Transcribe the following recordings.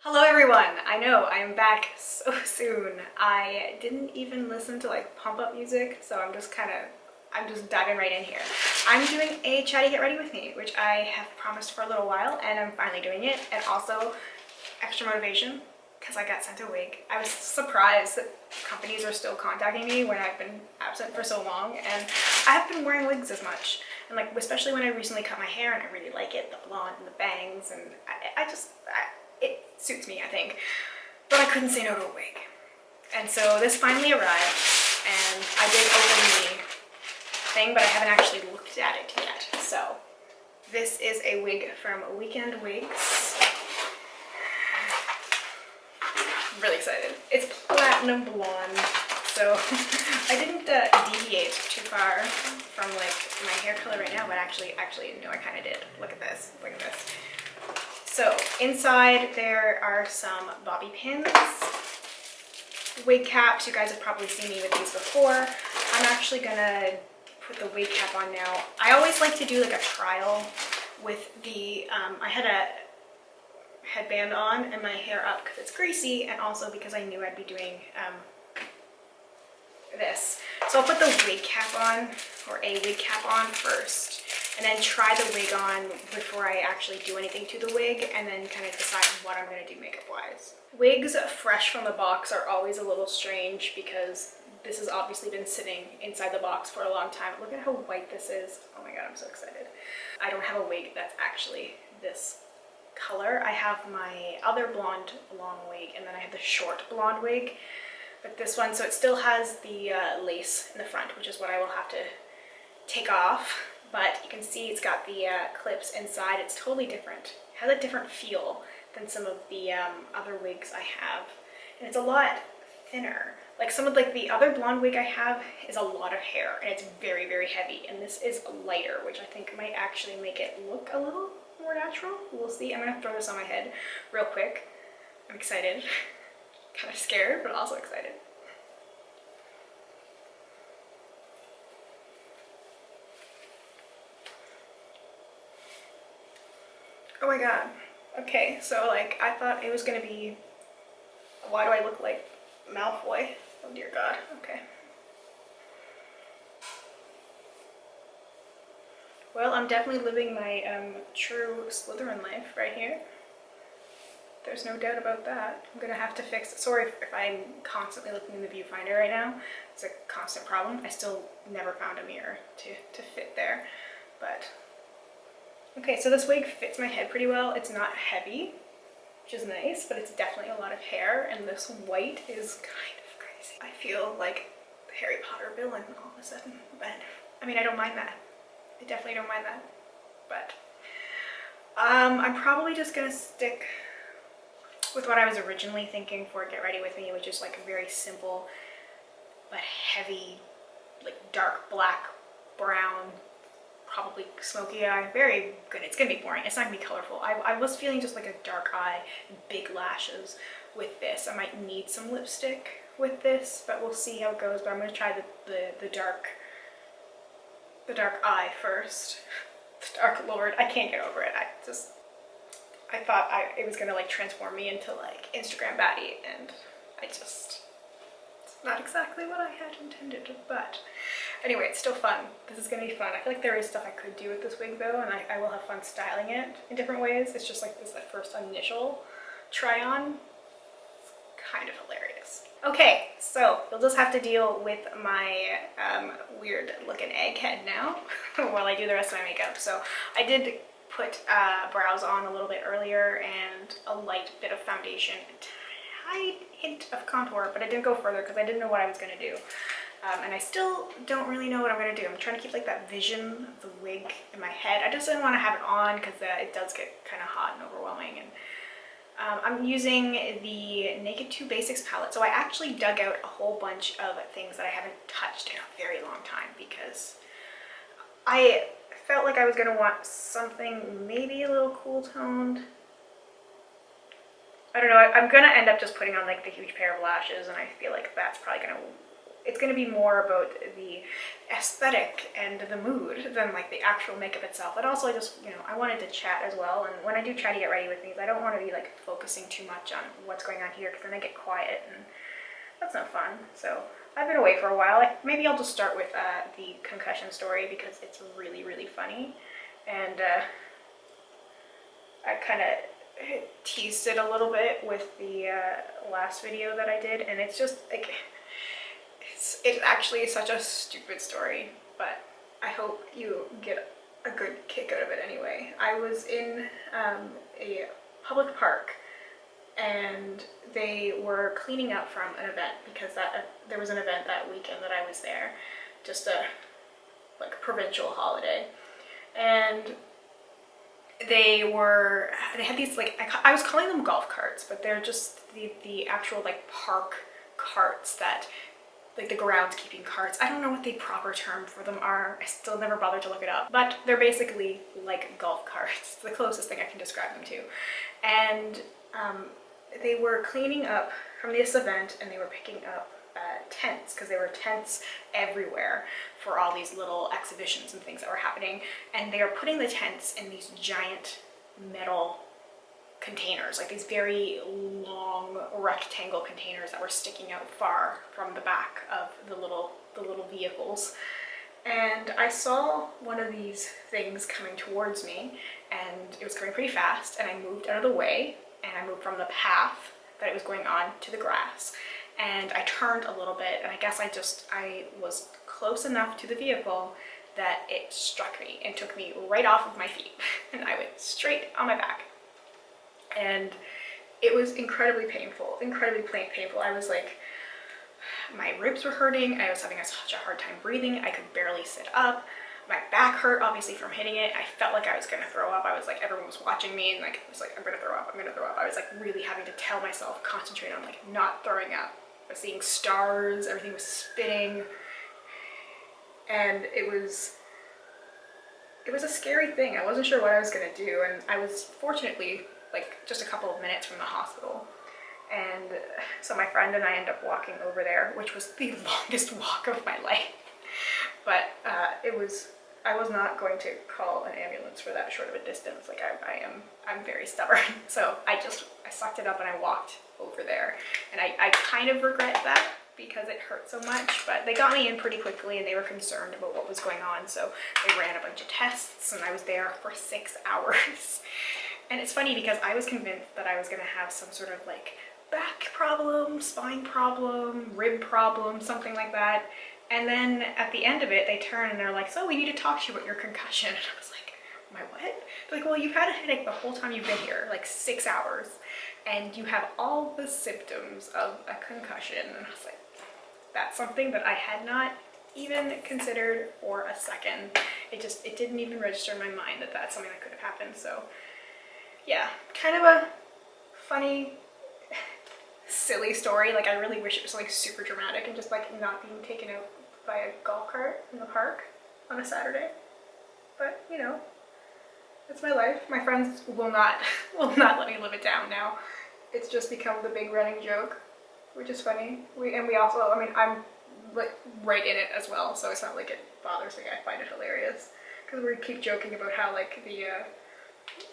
Hello everyone! I know, I am back so soon. I didn't even listen to like pump up music, so I'm just diving right in here. I'm doing a Chatty Get Ready With Me, which I have promised for a little while, and I'm finally doing it. And also, extra motivation, because I got sent a wig. I was surprised that companies are still contacting me when I've been absent for so long, and I haven't been wearing wigs as much. And like, especially when I recently cut my hair and I really like it, the blonde and the bangs, and it suits me, I think. But I couldn't say no to a wig. And so this finally arrived, and I did open the thing, but I haven't actually looked at it yet. So this is a wig from Weekend Wigs. I'm really excited. It's platinum blonde, so I didn't deviate too far from like my hair color right now, but actually no, I kind of did. Look at this. Look at this. So inside there are some bobby pins, wig caps. You guys have probably seen me with these before. I'm actually gonna put the wig cap on now. I always like to do like a trial with the, I had a headband on and my hair up because it's greasy, and also because I knew I'd be doing this. So I'll put the wig cap on, or a wig cap on first, and then try the wig on before I actually do anything to the wig, and then kind of decide what I'm going to do makeup wise. Wigs fresh from the box are always a little strange because this has obviously been sitting inside the box for a long time. Look at how white this is. Oh my god, I'm so excited. I don't have a wig that's actually this color. I have my other blonde long wig, and then I have the short blonde wig. But this one, so it still has the lace in the front, which is what I will have to take off. But you can see it's got the clips inside. It's totally different. It has a different feel than some of the other wigs I have. And it's a lot thinner. Like some of like the other blonde wig I have is a lot of hair, and it's very, very heavy. And this is lighter, which I think might actually make it look a little more natural. We'll see. I'm gonna throw this on my head real quick. I'm excited. Kind of scared, but also excited. Oh my god. Okay, so like I thought it was gonna be, why do I look like Malfoy? Oh dear god. Okay. Well, I'm definitely living my true Slytherin life right here. There's no doubt about that. I'm gonna have to fix it. Sorry if I'm constantly looking in the viewfinder right now. It's a constant problem. I still never found a mirror to fit there, but okay, so this wig fits my head pretty well. It's not heavy, which is nice, but it's definitely a lot of hair, and this white is kind of crazy. I feel like the Harry Potter villain all of a sudden, but I mean, I don't mind that. I definitely don't mind that, but I'm probably just gonna stick with what I was originally thinking for Get Ready With Me, which is like a very simple but heavy, like dark black, brown, probably smoky eye. Very good. It's gonna be boring. It's not gonna be colorful. I was feeling just like a dark eye, big lashes with this. I might need some lipstick with this, but we'll see how it goes. But I'm gonna try the dark eye first. The Dark Lord. I can't get over it. I thought it was gonna like transform me into like Instagram baddie, and it's not exactly what I had intended, but anyway, it's still fun. This is gonna be fun. I feel like there is stuff I could do with this wig though, and I will have fun styling it in different ways. It's just like this first initial try on. It's kind of hilarious. Okay, so you'll just have to deal with my weird looking egghead now while I do the rest of my makeup. So I did put brows on a little bit earlier, and a light bit of foundation, a tiny hint of contour, but I didn't go further because I didn't know what I was going to do. And I still don't really know what I'm going to do. I'm trying to keep like that vision of the wig in my head. I just didn't want to have it on because it does get kind of hot and overwhelming. And I'm using the Naked 2 Basics palette. So I actually dug out a whole bunch of things that I haven't touched in a very long time, because I felt like I was going to want something maybe a little cool toned. I don't know, I'm going to end up just putting on like the huge pair of lashes, and I feel like that's probably going to it's going to be more about the aesthetic and the mood than like the actual makeup itself. And also I just, you know, I wanted to chat as well, and when I do Chatty Get Ready with me, I don't want to be like focusing too much on what's going on here, because then I get quiet and that's not fun. So I've been away for a while. Maybe I'll just start with the concussion story, because it's really, really funny. And I kind of teased it a little bit with the last video that I did, and it's just like, it's actually such a stupid story, but I hope you get a good kick out of it anyway. I was in a public park, and they were cleaning up from an event, because there was an event that weekend that I was there, just a like provincial holiday, and they had these like, I was calling them golf carts, but they're just the actual like park carts, that like the groundskeeping carts. I don't know what the proper term for them are. I still never bothered to look it up, but they're basically like golf carts. It's the closest thing I can describe them to. And they were cleaning up from this event, and they were picking up tents, because there were tents everywhere for all these little exhibitions and things that were happening. And they are putting the tents in these giant metal containers, like these very long rectangle containers that were sticking out far from the back of the little vehicles. And I saw one of these things coming towards me, and it was coming pretty fast, and I moved out of the way, and I moved from the path that it was going on to the grass. And I turned a little bit, and I guess I was close enough to the vehicle that it struck me and took me right off of my feet, and I went straight on my back. And it was incredibly painful, I was like, my ribs were hurting, I was having such a hard time breathing, I could barely sit up, my back hurt obviously from hitting it, I felt like I was gonna throw up, I was like, everyone was watching me, and like, I was like, I'm gonna throw up, I was like really having to tell myself, concentrate on like not throwing up. I was seeing stars, everything was spinning, and it was a scary thing. I wasn't sure what I was gonna do, and I was fortunately like just a couple of minutes from the hospital. And so my friend and I ended up walking over there, which was the longest walk of my life. But I was not going to call an ambulance for that short of a distance. Like I'm very stubborn. So I sucked it up and I walked over there. And I kind of regret that, because it hurt so much, but they got me in pretty quickly, and they were concerned about what was going on. So they ran a bunch of tests, and I was there for 6 hours. And it's funny, because I was convinced that I was gonna have some sort of like back problem, spine problem, rib problem, something like that. And then at the end of it, they turn and they're like, so we need to talk to you about your concussion. And I was like, my what? They're like, well, you've had a headache the whole time you've been here, like 6 hours, and you have all the symptoms of a concussion. And I was like, that's something that I had not even considered for a second. It didn't even register in my mind that that's something that could have happened. So yeah, kind of a funny, silly story. Like, I really wish it was like super dramatic and just like not being taken out by a golf cart in the park on a Saturday. But you know, it's my life. My friends will not let me live it down now. It's just become the big running joke, which is funny. We also, I mean, I'm like right in it as well, so it's not like it bothers me. I find it hilarious, because we keep joking about how like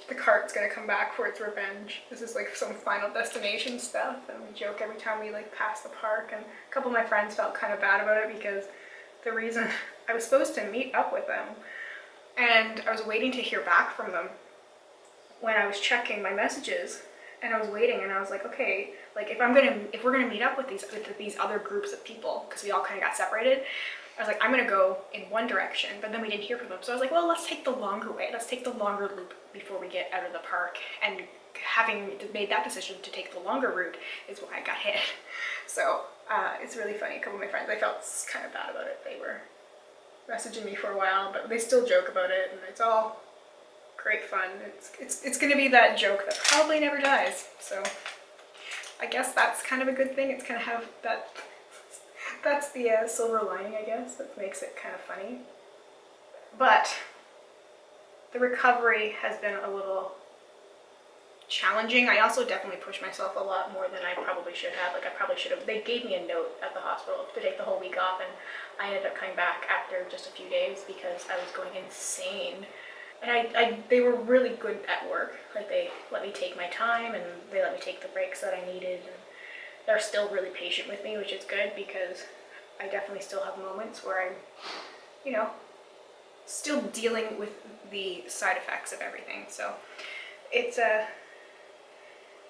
the cart's gonna come back for its revenge. This is like some Final Destination stuff, and we joke every time we like pass the park. And a couple of my friends felt kind of bad about it, because the reason I was supposed to meet up with them, and I was waiting to hear back from them when I was checking my messages, and I was waiting, and I was like, okay, like if we're gonna meet up with these other groups of people, because we all kind of got separated, I was like, I'm gonna go in one direction, but then we didn't hear from them. So I was like, well, let's take the longer way. Let's take the longer loop before we get out of the park. And having made that decision to take the longer route is why I got hit. So it's really funny. A couple of my friends, I felt kind of bad about it. They were messaging me for a while, but they still joke about it, and it's all great fun. It's gonna be that joke that probably never dies. So I guess that's kind of a good thing. It's kind of have that. That's the silver lining, I guess, that makes it kind of funny. But the recovery has been a little challenging. I also definitely pushed myself a lot more than I probably should have. Like I probably should have, they gave me a note at the hospital to take the whole week off, and I ended up coming back after just a few days because I was going insane. And they were really good at work. Like they let me take my time and they let me take the breaks that I needed. And they're still really patient with me, which is good because I definitely still have moments where I'm, you know, still dealing with the side effects of everything. So it's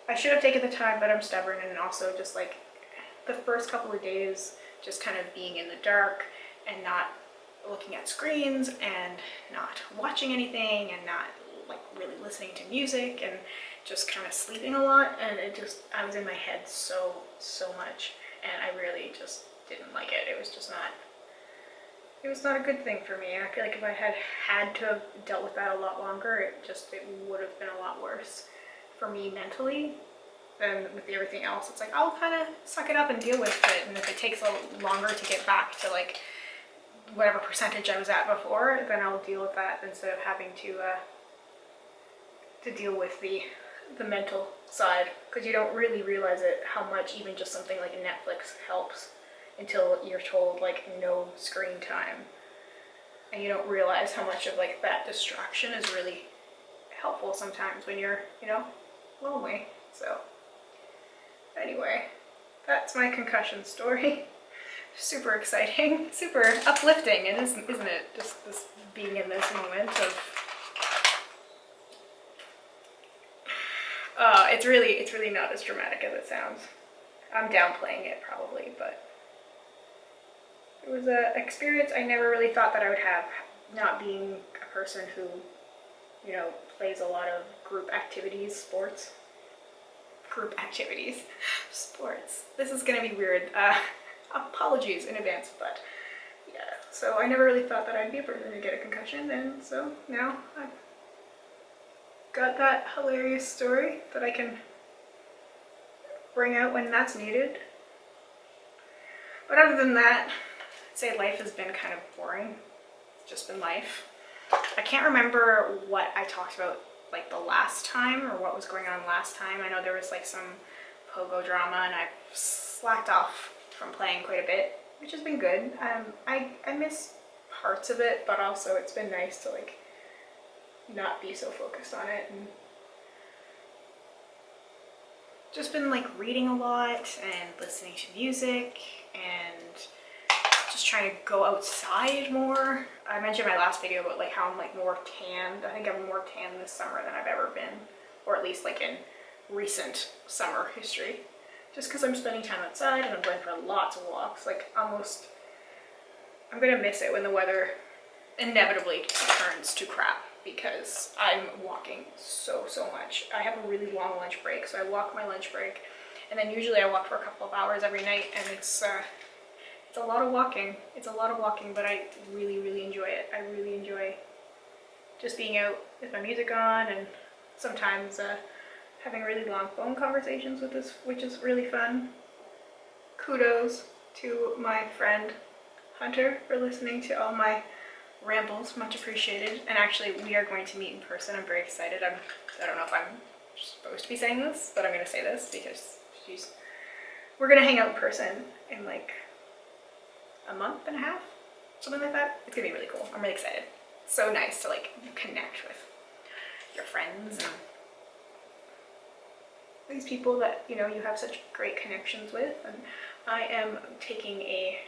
I should have taken the time, but I'm stubborn. And also just like the first couple of days, just kind of being in the dark and not looking at screens and not watching anything and not like really listening to music and just kind of sleeping a lot, and I was in my head so much, and I really just didn't like it. It was not a good thing for me. I feel like if I had to have dealt with that a lot longer, it would have been a lot worse for me mentally than with everything else. It's like I'll kind of suck it up and deal with it, and if it takes a little longer to get back to like whatever percentage I was at before, then I'll deal with that instead of having to deal with the mental side, because you don't really realize it how much even just something like Netflix helps until you're told like no screen time, and you don't realize how much of like that distraction is really helpful sometimes when you're, you know, lonely. So anyway, that's my concussion story. Super exciting, super uplifting, and isn't it? Just this being in this moment of, it's really not as dramatic as it sounds. I'm downplaying it probably, but it was an experience I never really thought that I would have, not being a person who, you know, plays a lot of group activities, sports. This is gonna be weird. Apologies in advance, but yeah. So I never really thought that I'd be a person to get a concussion, and so now I've got that hilarious story that I can bring out when that's needed. But other than that, I'd say life has been kind of boring. It's just been life. I can't remember what I talked about like the last time or what was going on last time. I know there was like some pogo drama, and I've slacked off from playing quite a bit, which has been good. I miss parts of it, but also it's been nice to like not be so focused on it, and just been like reading a lot and listening to music and just trying to go outside more. I mentioned in my last video about like how I'm like more tanned. I think I'm more tan this summer than I've ever been, or at least like in recent summer history. Just because I'm spending time outside and I'm going for lots of walks. Like almost, I'm gonna miss it when the weather inevitably turns to crap, because I'm walking so much. I have a really long lunch break, so I walk my lunch break, and then usually I walk for a couple of hours every night, and it's a lot of walking. It's a lot of walking, but I really enjoy it. I really enjoy just being out with my music on, and sometimes having really long phone conversations with this, which is really fun. Kudos to my friend Hunter for listening to all my rambles, much appreciated. And actually, we are going to meet in person. I'm very excited. I don't know if I'm supposed to be saying this, but I'm gonna say this because we're gonna hang out in person in like a month and a half, something like that. It's gonna be really cool. I'm really excited. It's so nice to like connect with your friends and these people that, you know, you have such great connections with. And I am taking a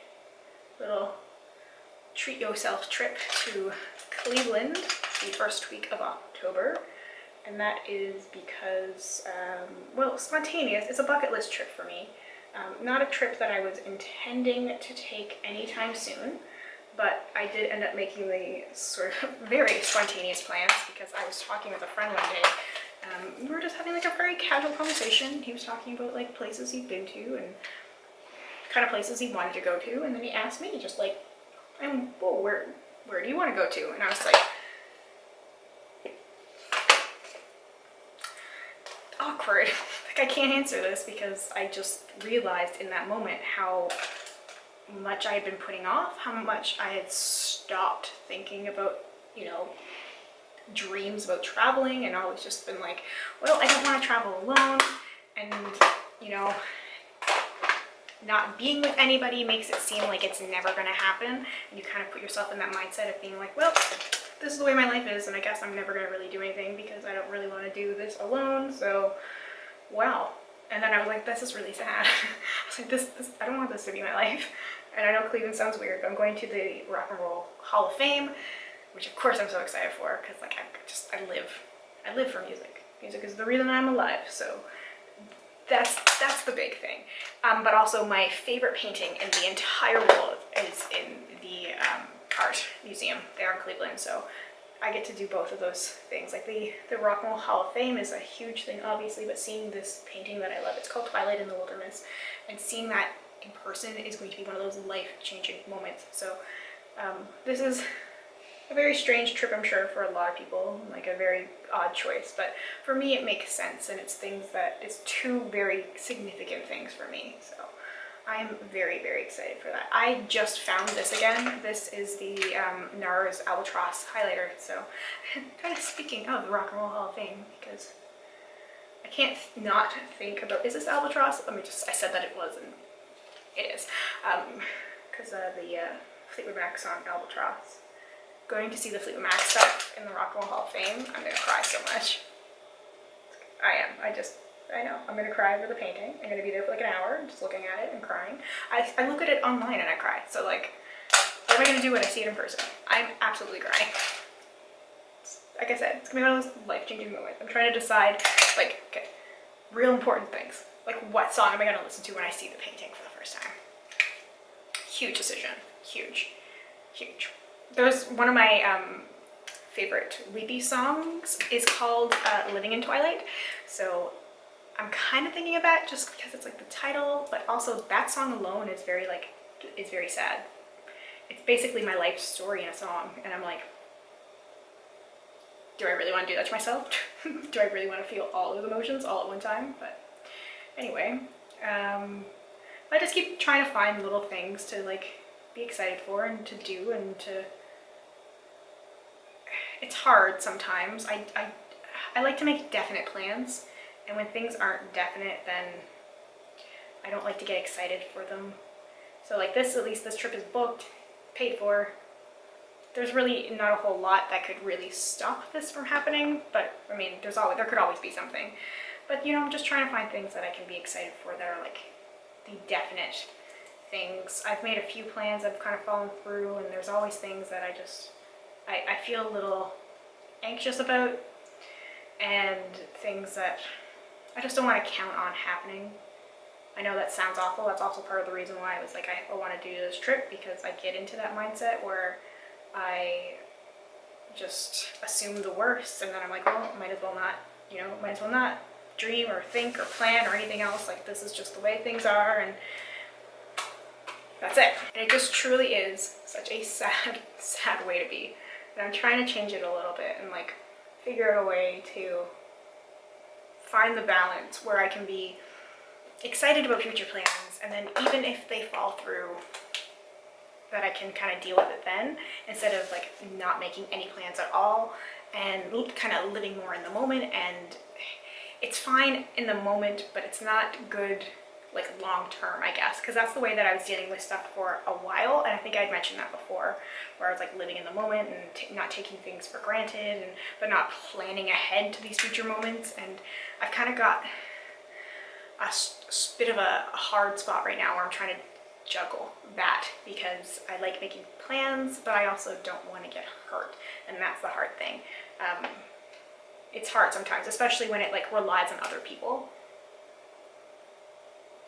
little treat yourself trip to Cleveland the first week of October, and that is because, well, spontaneous. It's a bucket list trip for me. Not a trip that I was intending to take anytime soon, but I did end up making the sort of very spontaneous plans because I was talking with a friend one day. We were just having like a very casual conversation. He was talking about like places he'd been to and kind of places he wanted to go to, and then he asked me just like, well, where do you want to go to? And I was like, awkward. Like I can't answer this because I just realized in that moment how much I had been putting off, how much I had stopped thinking about, you know, dreams about traveling and always just been like, well, I don't want to travel alone, and you know, not being with anybody makes it seem like it's never going to happen, and you kind of put yourself in that mindset of being like, well, this is the way my life is, and I guess I'm never going to really do anything because I don't really want to do this alone, so wow. And then I was like, this is really sad. I was like, this I don't want this to be my life. And I know Cleveland sounds weird, but I'm going to the Rock and Roll Hall of Fame, which of course I'm so excited for, because like I live for music. Music is the reason I'm alive, so that's the big thing. But also my favorite painting in the entire world is in the art museum there in Cleveland, so I get to do both of those things. Like the Rock and Roll Hall of Fame is a huge thing, obviously, but seeing this painting that I love, it's called Twilight in the Wilderness, and seeing that in person is going to be one of those life-changing moments. So this is a very strange trip, I'm sure, for a lot of people, like a very odd choice, but for me it makes sense, and it's two very significant things for me, so I am very, very excited for that. I just found this again. This is the NARS Albatross highlighter, so kind of speaking of the Rock and Roll Hall of Fame, because I can't not think about, is this Albatross? I said that it was, and it is, because the Fleetwood Mac song Albatross. Going to see the Fleetwood Mac stuff in the Rock and Roll Hall of Fame, I'm gonna cry so much. I know, I'm gonna cry over the painting. I'm gonna be there for like an hour just looking at it and crying. I look at it online and I cry, so like, what am I gonna do when I see it in person? I'm absolutely crying. Like I said, it's gonna be one of those life-changing moments. I'm trying to decide, like, okay, real important things. Like, what song am I gonna listen to when I see the painting for the first time? Huge decision, huge, huge. There's one of my favorite weepy songs is called Living in Twilight, so I'm kind of thinking of that just because it's like the title, but also that song alone is very sad. It's basically my life story in a song, and I'm like, do I really want to do that to myself? Do I really want to feel all those emotions all at one time? But anyway, I just keep trying to find little things to like be excited for and to do, and to, it's hard sometimes. I like to make definite plans, and when things aren't definite, then I don't like to get excited for them. So like this, at least this trip is booked, paid for. There's really not a whole lot that could really stop this from happening, but I mean, there could always be something. But you know, I'm just trying to find things that I can be excited for that are like the definite things. I've made a few plans I've kind of fallen through, and there's always things that I feel a little anxious about, and things that I just don't want to count on happening. I know that sounds awful. That's also part of the reason why I was like, I want to do this trip, because I get into that mindset where I just assume the worst, and then I'm like, well, might as well not dream or think or plan or anything else. Like, this is just the way things are, and that's it. And it just truly is such a sad, sad way to be. And I'm trying to change it a little bit and like figure out a way to find the balance where I can be excited about future plans, and then even if they fall through, that I can kind of deal with it then, instead of like not making any plans at all and kind of living more in the moment. And it's fine in the moment, but it's not good like long term, I guess, because that's the way that I was dealing with stuff for a while, and I think I'd mentioned that before, where I was like living in the moment and not taking things for granted, but not planning ahead to these future moments. And I've kind of got a bit of a hard spot right now where I'm trying to juggle that, because I like making plans, but I also don't want to get hurt, and that's the hard thing. It's hard sometimes, especially when it like relies on other people.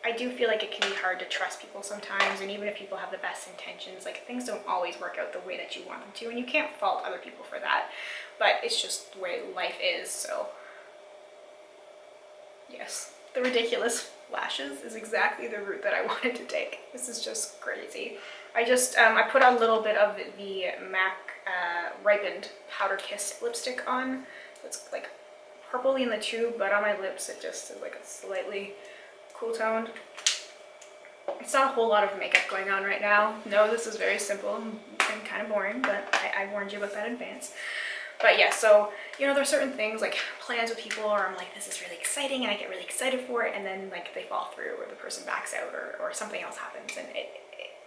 I do feel like it can be hard to trust people sometimes, and even if people have the best intentions, like things don't always work out the way that you want them to, and you can't fault other people for that, but it's just the way life is. So yes, the ridiculous lashes is exactly the route that I wanted to take. This is just crazy. I put a little bit of the MAC Ripened Powder Kiss lipstick on. It's like purpley in the tube, but on my lips it just is like a slightly cool toned. It's not a whole lot of makeup going on right now. No, this is very simple and kind of boring, but I warned you about that in advance. But yeah, so, you know, there's certain things like plans with people or I'm like, this is really exciting and I get really excited for it, and then like they fall through or the person backs out or something else happens, and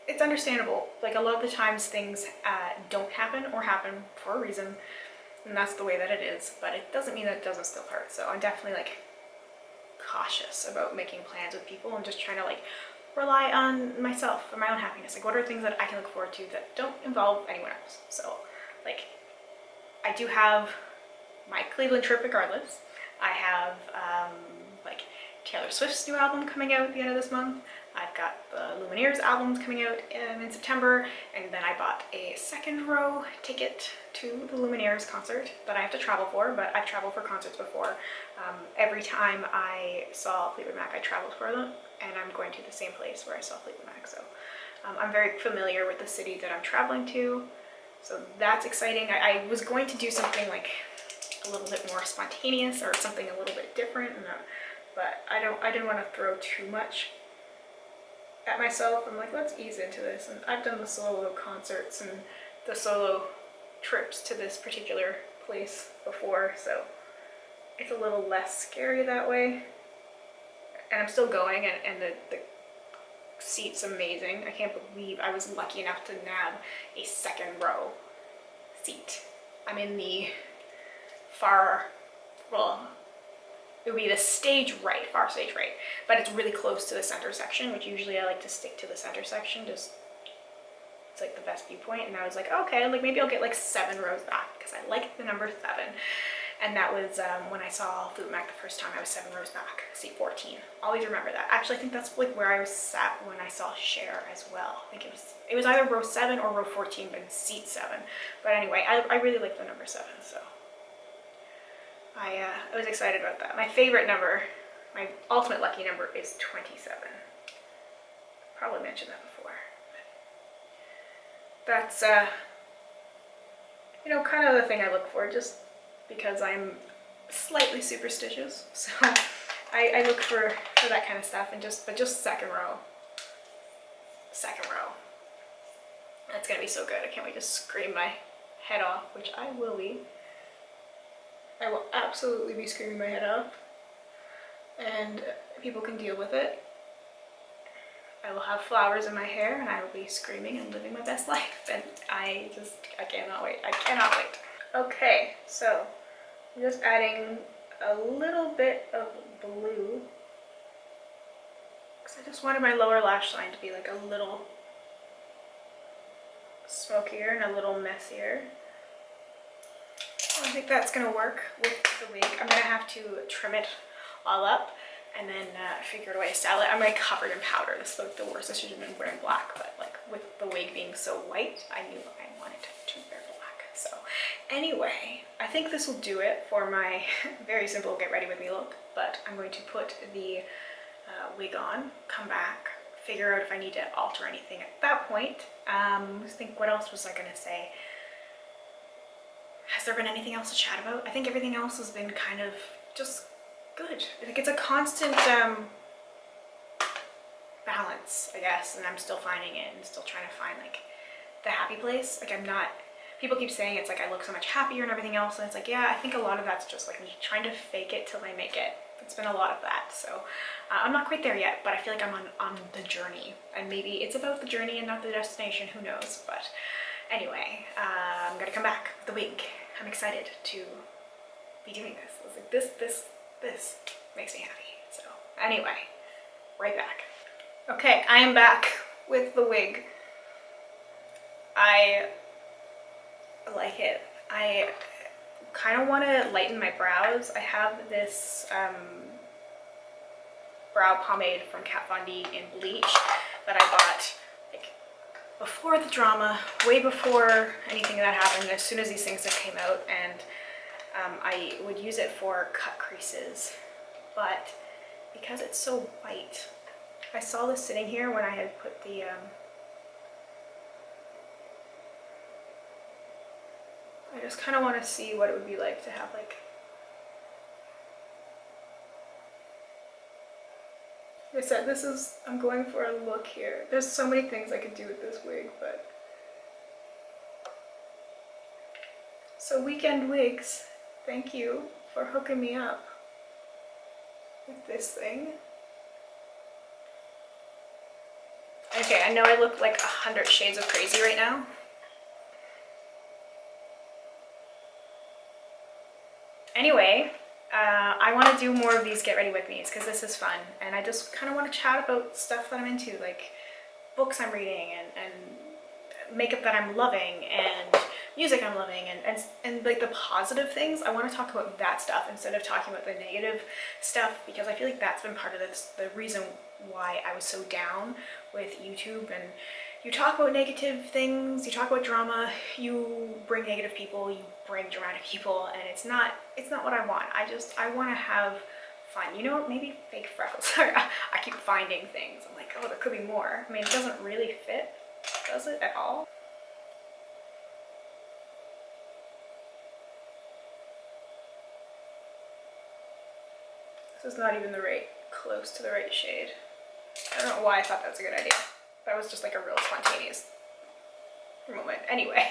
it's understandable. Like a lot of the times things don't happen or happen for a reason, and that's the way that it is, but it doesn't mean that it doesn't still hurt. So I'm definitely like cautious about making plans with people and just trying to like rely on myself and my own happiness. Like what are things that I can look forward to that don't involve anyone else? So like I do have my Cleveland trip regardless. I have like Taylor Swift's new album coming out at the end of this month. I've got the Lumineers albums coming out in September, and then I bought a second row ticket to the Lumineers concert that I have to travel for, but I've traveled for concerts before. Every time I saw Fleetwood Mac, I traveled for them, and I'm going to the same place where I saw Fleetwood Mac, so I'm very familiar with the city that I'm traveling to, so that's exciting. I was going to do something like a little bit more spontaneous or something a little bit different, but I didn't want to throw too much at myself. I'm like, let's ease into this, and I've done the solo concerts and the solo trips to this particular place before, so it's a little less scary that way. And I'm still going, and the seat's amazing. I can't believe I was lucky enough to nab a second row seat. I'm in the it would be the stage right, far stage right, but it's really close to the center section, which usually I like to stick to the center section, just it's like the best viewpoint. And I was like, okay, like maybe I'll get like 7 rows back because I like the number 7. And that was when I saw Fleetwood Mac the first time. I was 7 rows back, seat 14. Always remember that. Actually, I think that's like where I was sat when I saw Cher as well. I think it was either row 7 or row 14, but seat 7. But anyway, I really like the number 7, so I was excited about that. My favorite number, my ultimate lucky number, is 27. Probably mentioned that before. That's you know, kind of the thing I look for, just because I'm slightly superstitious. So I look for that kind of stuff, and just second row. That's gonna be so good. I can't wait to scream my head off, which I will be. I will absolutely be screaming my head off, and people can deal with it. I will have flowers in my hair, and I will be screaming and living my best life, and I cannot wait. I cannot wait. Okay, so I'm just adding a little bit of blue because I just wanted my lower lash line to be like a little smokier and a little messier. I think that's gonna work with the wig. I'm gonna have to trim it all up and then figure out a way to style it. I'm like covered in powder. This is like the worst. I should have been wearing black, but like with the wig being so white, I knew I wanted to wear black. So anyway, I think this will do it for my very simple get ready with me look, but I'm going to put the wig on, come back, figure out if I need to alter anything at that point. I think, what else was I gonna say? Has there been anything else to chat about? I think everything else has been kind of just good. Like it's a constant balance, I guess, and I'm still finding it and still trying to find like the happy place. Like I'm not, people keep saying it's like I look so much happier and everything else, and it's like, yeah, I think a lot of that's just like me trying to fake it till I make it. It's been a lot of that, so I'm not quite there yet, but I feel like I'm on the journey, and maybe it's about the journey and not the destination, who knows. But anyway, I'm gonna come back with the wig. I'm excited to be doing this. I was like, this makes me happy. So anyway, right back. Okay, I am back with the wig. I like it. I kind of want to lighten my brows. I have this brow pomade from Kat Von D in bleach that I bought like before the drama, way before anything that happened, as soon as these things that came out, and I would use it for cut creases, but because it's so white, I saw this sitting here when I had put the I just kind of want to see what it would be like to have like I said, I'm going for a look here. There's so many things I could do with this wig, but So Weekend Wigs, thank you for hooking me up with this thing. Okay, I know I look like 100 shades of crazy right now. Anyway, I want to do more of these get ready with me's because this is fun, and I just kind of want to chat about stuff that I'm into, like books I'm reading and makeup that I'm loving and music I'm loving and like the positive things. I want to talk about that stuff instead of talking about the negative stuff, because I feel like that's been part of this, the reason why I was so down with YouTube. And you talk about negative things, you talk about drama, you bring negative people, you bring dramatic people, and it's not what I want. I want to have fun. You know, maybe fake freckles. I keep finding things. I'm like, oh, there could be more. I mean, it doesn't really fit, does it at all? This is not even the right, close to the right shade. I don't know why I thought that was a good idea. That was just like a real spontaneous moment. Anyway,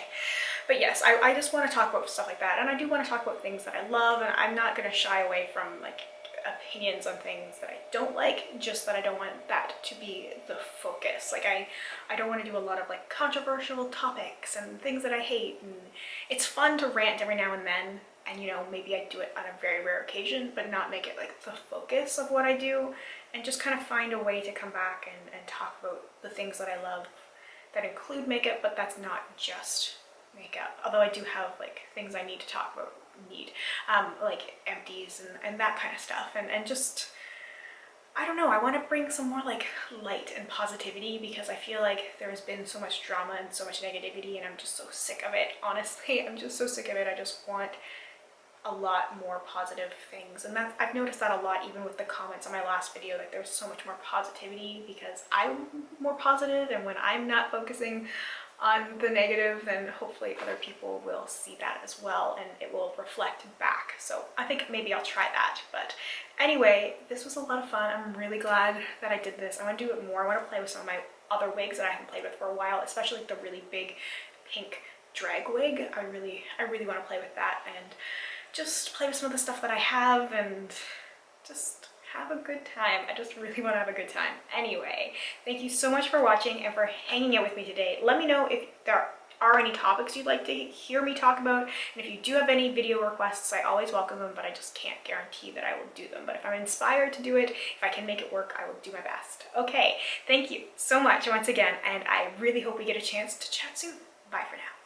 but yes, I just want to talk about stuff like that, and I do want to talk about things that I love, and I'm not going to shy away from like opinions on things that I don't like, just that I don't want that to be the focus. Like I don't want to do a lot of like controversial topics and things that I hate, and it's fun to rant every now and then, and you know, maybe I do it on a very rare occasion, but not make it like the focus of what I do, and just kind of find a way to come back and talk about the things that I love that include makeup, but that's not just makeup. Although I do have like things I need to talk about, like empties and that kind of stuff, and just, I don't know, I want to bring some more like light and positivity, because I feel like there's been so much drama and so much negativity, and I'm just so sick of it. Honestly, I'm just so sick of it. I just want a lot more positive things, and that's, I've noticed that a lot even with the comments on my last video. Like there's so much more positivity because I'm more positive, and when I'm not focusing on the negative, then hopefully other people will see that as well, and it will reflect back. So I think maybe I'll try that. But anyway, this was a lot of fun. I'm really glad that I did this. I want to do it more. I want to play with some of my other wigs that I haven't played with for a while, especially like the really big pink drag wig. I really want to play with that and just play with some of the stuff that I have and just have a good time. I just really want to have a good time. Anyway, thank you so much for watching and for hanging out with me today. Let me know if there are any topics you'd like to hear me talk about, and if you do have any video requests, I always welcome them, but I just can't guarantee that I will do them. But if I'm inspired to do it, if I can make it work, I will do my best. Okay, thank you so much once again, and I really hope we get a chance to chat soon. Bye for now.